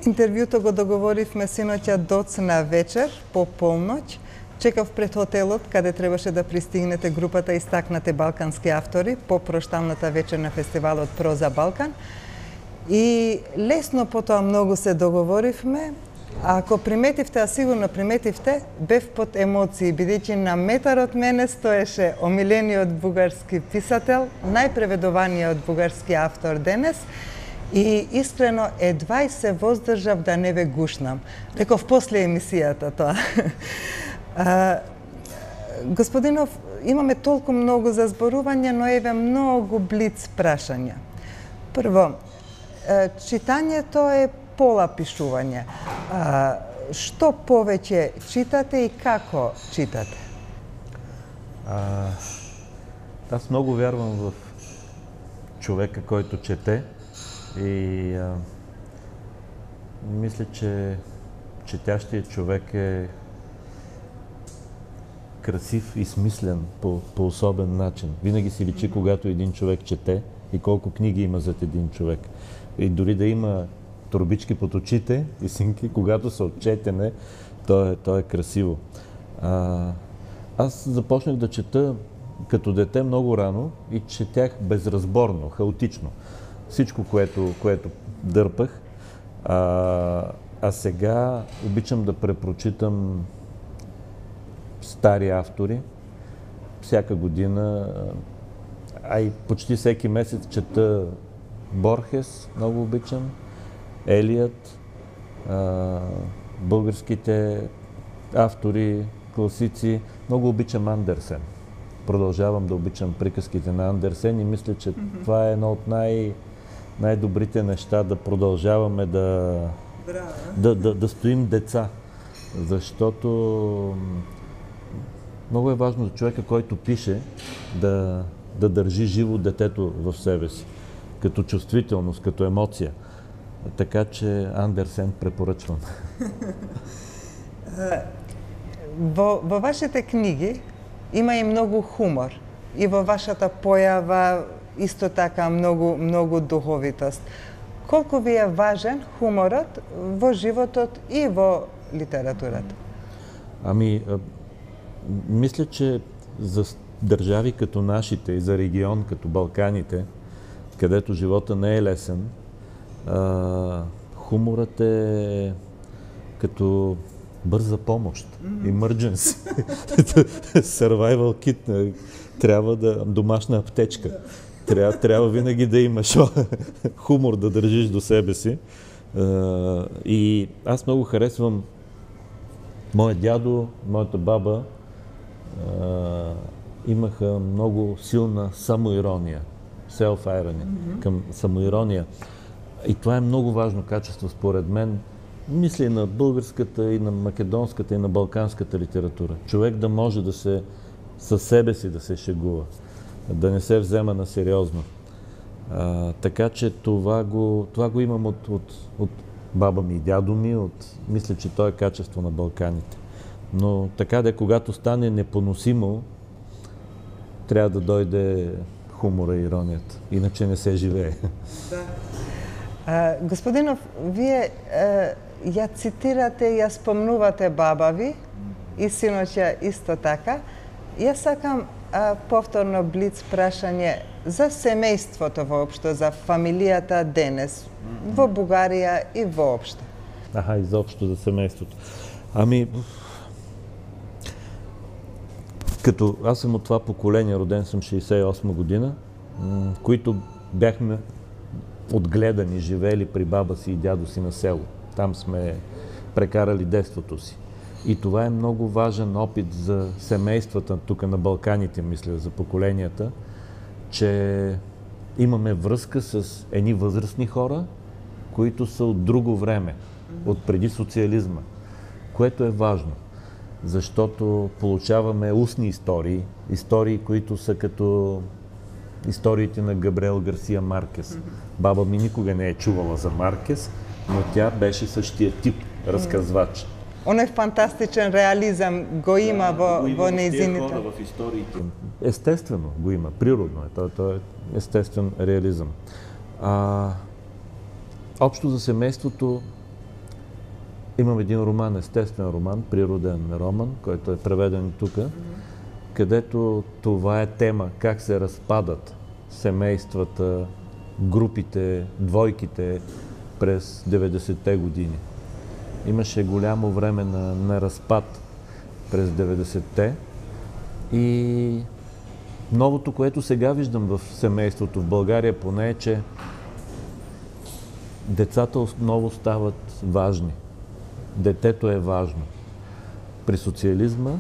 Интервјуто го договоривме синоќа доцна вечер, по полноќ. Чекав пред хотелот, каде требаше да пристигнете групата истакнати балкански автори по прошталната вечер на фестивалот Проза Балкан. И лесно потоа многу се договоривме. Ако приметивте, а сигурно приметивте, бев под емоции, бидејќи на метар од мене стоеше омилениот бугарски писател, најпреведуваниот бугарски автор денес, и искрено едва и се воздржав да не ве гушнам. Реков после емисијата тоа. Господинов, имаме толку многу за зборување, но еве многу блиц прашања. Прво, читањето е пола пишување. Што повеќе читате и како читате? Аз много вярвам в човека, който чете, и мисля, че четящият човек е красив и смислен по особен начин. Винаги си личи, когато един човек чете, и колко книги има зад един човек. И дори да има торбички под очите и синки, когато са от четене, то е красиво. Аз започнах да чета като дете много рано и четях безразборно, хаотично. Всичко, което дърпах. А сега обичам да препрочитам стари автори. Всяка година, и почти всеки месец чета Борхес, много обичам, Елият, българските автори, класици. Много обичам Андерсен. Продължавам да обичам приказките на Андерсен и мисля, че това е едно от най-добрите неща, да продължаваме да стоим деца. Защото много е важно за човека, който пише, да държи живо детето в себе си, като чувствителност, като емоция. Така че Андерсен препоръчвам. Во вашите книги има и много хумор. И во вашата појава исто така многу духовитост. Колку ви е важен хуморот во животот и во литературата? Мисля, че за държави като нашите и за регион като Балканите, където живота не е лесен, хуморът е като бърза помощ, emergency, survival kit, домашна аптечка. Трябва винаги да имаш хумор да държиш до себе си. И аз много харесвам моят дядо, моята баба, имаха много силна самоирония, self-irony, към самоирония. И това е много важно качество, според мен. Мисля и на българската, и на македонската, и на балканската литература. Човек да може със себе си да се шегува, да не се взема на сериозно. Така че това го имам от баба ми и дядо ми, мисля, че то е качество на Балканите. Но така когато стане непоносимо, трябва да дойде хумора и иронията. Иначе не се живее. Да. Господинов, вие ја цитирате, ја спомнувате баба ви и синоќа исто така. Јас сакам повторно блиц прашање за семејството воопшто, за фамилијата денес во Бугарија и воопшто. Изобщо за семејството. Като аз съм от това поколение, роден съм 68 година, които бяхме отгледани, живели при баба си и дядо си на село. Там сме прекарали детството си. И това е много важен опит за семействата тук на Балканите, мисля, за поколенията, че имаме връзка с едни възрастни хора, които са от друго време, от преди социализма, което е важно, защото получаваме устни истории, които са като историите на Габриел Гарсия Маркес. Баба ми никога не е чувала за Маркес, но тя беше същия тип разказвач. Оној фантастичен реализам го има во нејзините. В историите. Естествено го има, природно е. Той е естествен реализъм. Общо за семейството, Имам един роман, естествен роман, природен роман, който е преведен тук, където това е тема, как се разпадат семействата, групите, двойките през 90-те години. Имаше голямо време на разпад през 90-те и новото, което сега виждам в семейството в България поне е, че децата отново стават важни. Детето е важно. При социализма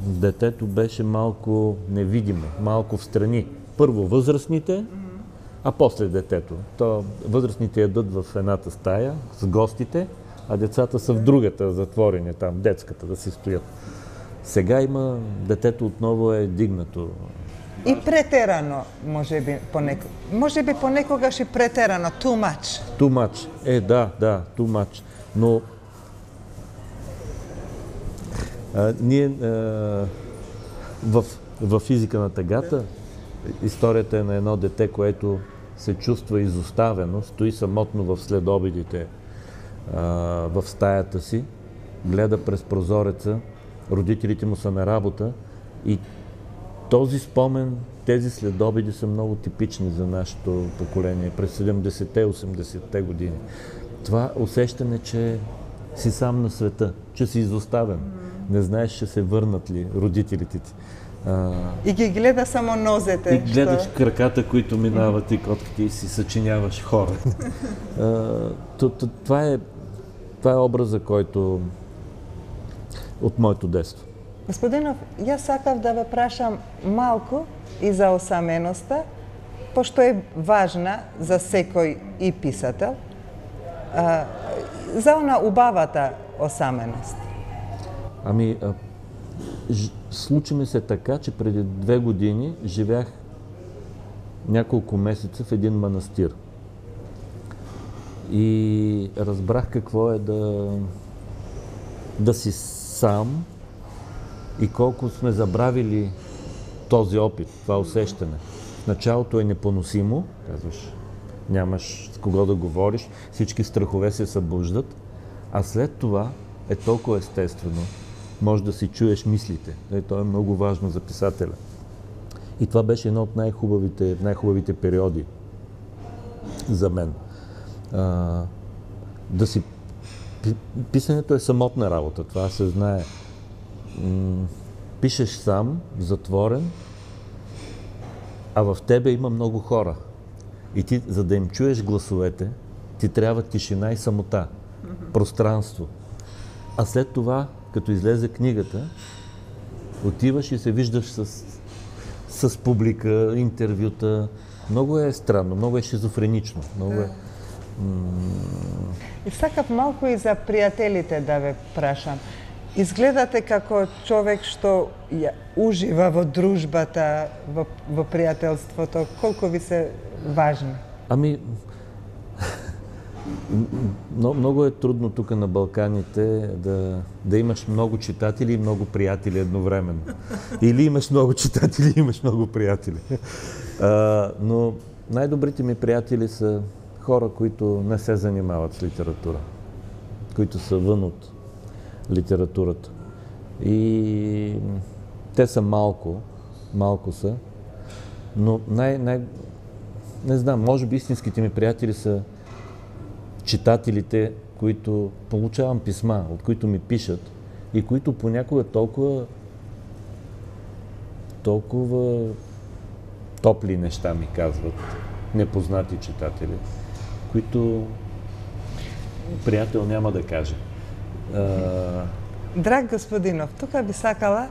детето беше малко невидимо, малко встрани. Първо възрастните, а после детето. Възрастните ядат в едната стая с гостите, а децата са в другата, затворени там, детската, да си стоят. Сега детето отново е дигнато. И претерано, може би понекогаш и претерано, too much. Too much. Да, too much. Но ние в физика на тъгата историята е на едно дете, което се чувства изоставено, стои самотно в следобедите в стаята си, гледа през прозореца, родителите му са на работа и този спомен, тези следобеди са много типични за нашето поколение през 70-те, 80-те години. Това усещане, че си сам на света, че си изоставен. Не знаеш, ще се върнат ли родителите ти. И ги гледа само нозете. И гледаш краката, които минават и котките и си съчиняваш хора. Това е образа, който от моето детство. Господинов, јас сакав да ве прашам малку и за осаменоста, пошто е важна за секој и писател, за она убавата осаменост. Случи ми се така, че преди 2 години живях няколко месеца в един манастир. И разбрах какво е да си сам и колко сме забравили този опит, това усещане. В началото е непоносимо, казваш, нямаш с кого да говориш, всички страхове се събуждат, а след това е толкова естествено, може да си чуеш мислите. Това е много важно за писателя. И това беше едно от най-хубавите периоди за мен. Писането е самотна работа, това се знае. Пишеш сам, затворен, а в тебе има много хора. И ти, за да им чуеш гласовете, ти трябва тишина и самота, пространство. А след това, като излезе книгата, отиваш и се виждаш с публика, интервюта. Много е странно, много е шизофренично. И сакав малку и за пријателите да ве прашам. Изгледате како човек што ужива во дружбата, во пријателството. Колку ви се важни? Много е трудно тук на Балканите да имаш много читатели и много приятели едновременно. Или имаш много читатели и имаш много приятели. Но най-добрите ми приятели са хора, които не се занимават с литература, които са вън от литературата. И те са малко са, но не знам, може би истинските ми приятели са читателите, които получавам писма, от които ми пишат и които понякога толкова топли неща ми казват, непознати читатели, които приятел няма да каже. Драг господинов, тука би сакала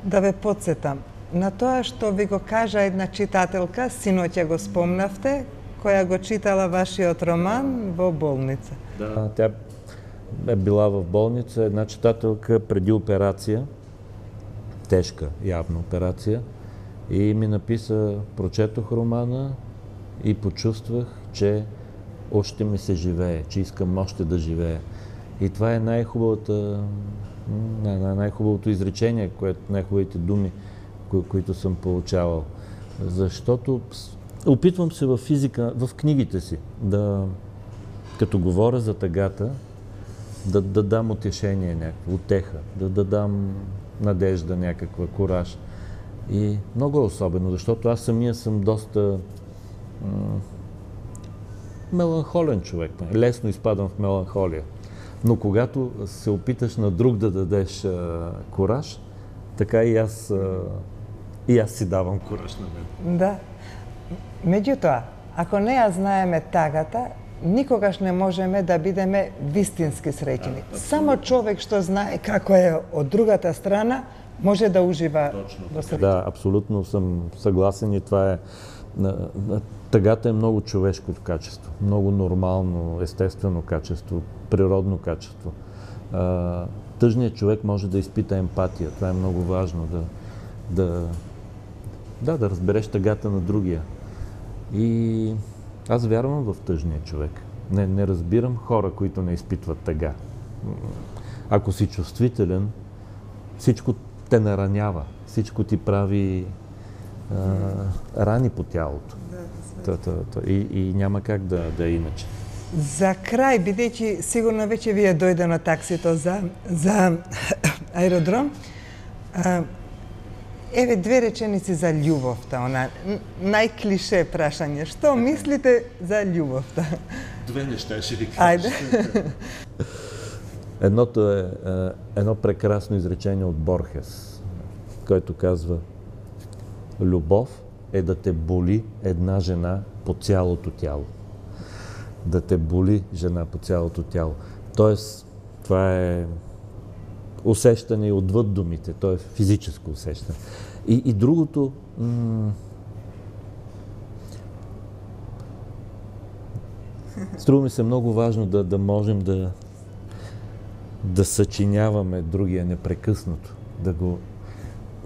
да ве подсетам на тоа што ви го кажа една читателка, синоќа го спомнавте, која го читала вашиот роман во болница. Да, тя е била в болница, една читателка преди операция, тежка явно операция, и ми написа, прочетох романа и почувствах, че още ми се живее, че искам още да живея. И това е най-хубавото изречение, най-хубавите думи, които съм получавал. Защото опитвам се в книгите си, като говоря за тъгата, да дам утешение някаква, утеха, да дам надежда някаква, кураж. И много е особено, защото аз самия съм доста меланхолен човек. Лесно изпадам в меланхолия. Но когато се опиташ на друг да дадеш кураж, така и аз си давам кураж на мен. Да. Меѓутоа, ако не ја знаеме тагата, никогаш не можеме да бидеме вистински среќни. Само човек што знае како е од другата страна, може да ужива во среќа. Да, абсолютно съм съгласен и това е... Тъгата е много човешко качество, много нормално, естествено качество, природно качество. Тъжният човек може да изпита емпатия, това е много важно, да разбереш тъгата на другия. И аз вярвам в тъжния човек. Не разбирам хора, които не изпитват тъга. Ако си чувствителен, всичко те наранява, всичко ти прави рани по тялото. И няма как да е иначе. За крај, бидејќи сигурно веќе ви е дојдено таксито за аеродром, еве две реченици за љубовта, она најклише прашање. Што мислите за љубовта? Две неща ще ви кажа. Ајде. Едното е едно прекрасно изречение от Борхес, който казва: любов е да те боли една жена по цялото тяло. Да те боли жена по цялото тяло. Тоест, това е усещане и отвъд думите, то е физическо усещане. И другото, струва ми се много важно да можем да съчиняваме другия непрекъснато.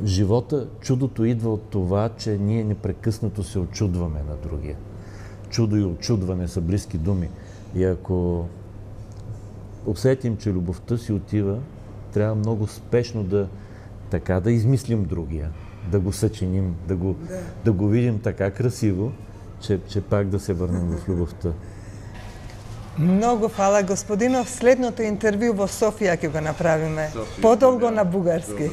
Живота, чудото идва от това, че ние непрекъснато се очудваме на другия. Чудо и очудване са близки думи. И ако усетим, че любовта си отива, трябва много спешно да измислим другия, да го съчиним, да го видим така красиво, че пак да се върнем в любовта. Многу фала, господинов. Следното интервју во Софија ќе го направиме. Подолго на бугарски.